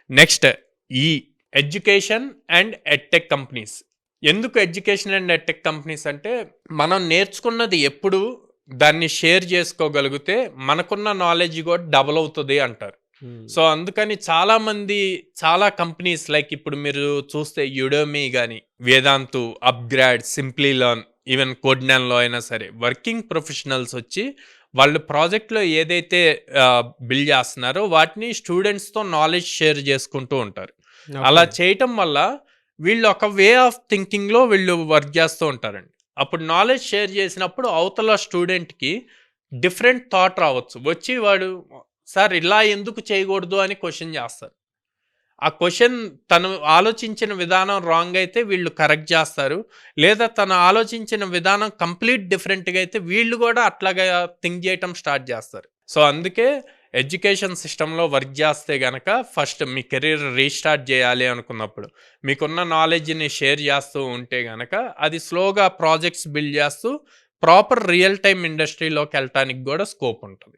Next ఈ education and edtech companies. ఎందుకు education and edtech companies అంటే, మనం నేర్చుకున్నది ఎప్పుడు దాన్ని షేర్ చేసుకోగలిగితే మనకున్న నాలెడ్జ్ కూడా డబుల్ అవుతుంది అంటారు. సో అందుకని చాలామంది చాలా కంపెనీస్ లైక్ ఇప్పుడు మీరు చూస్తే యుడోమీ కానీ, Vedantu, upGrad, Simplilearn, even కోడ్నాన్లో అయినా సరే వర్కింగ్ ప్రొఫెషనల్స్ వచ్చి వాళ్ళు ప్రాజెక్ట్లో ఏదైతే బిల్డ్ చేస్తున్నారో వాటిని స్టూడెంట్స్తో నాలెడ్జ్ షేర్ చేసుకుంటూ ఉంటారు. అలా చేయటం వల్ల వీళ్ళు ఒక వే ఆఫ్ థింకింగ్లో వీళ్ళు వర్క్ చేస్తూ ఉంటారండి. అప్పుడు నాలెడ్జ్ షేర్ చేసినప్పుడు అవతల స్టూడెంట్కి డిఫరెంట్ థాట్ రావచ్చు. వచ్చి వాడు సార్ ఇలా ఎందుకు చేయకూడదు అని క్వశ్చన్ చేస్తారు. ఆ క్వశ్చన్ తను ఆలోచించిన విధానం రాంగ్ అయితే వీళ్ళు కరెక్ట్ చేస్తారు. లేదా తను ఆలోచించిన విధానం కంప్లీట్ డిఫరెంట్గా అయితే వీళ్ళు కూడా అట్లాగా థింక్ చేయటం స్టార్ట్ చేస్తారు. సో అందుకే ఎడ్యుకేషన్ సిస్టంలో వర్క్ చేస్తే గనక ఫస్ట్ మీ కెరీర్ రీస్టార్ట్ చేయాలి అనుకున్నప్పుడు మీకున్న నాలెడ్జ్ని షేర్ చేస్తూ ఉంటే గనక అది స్లోగా ప్రాజెక్ట్స్ బిల్డ్ చేస్తూ ప్రాపర్ రియల్ టైమ్ ఇండస్ట్రీలోకి వెళ్ళటానికి కూడా స్కోప్ ఉంటుంది.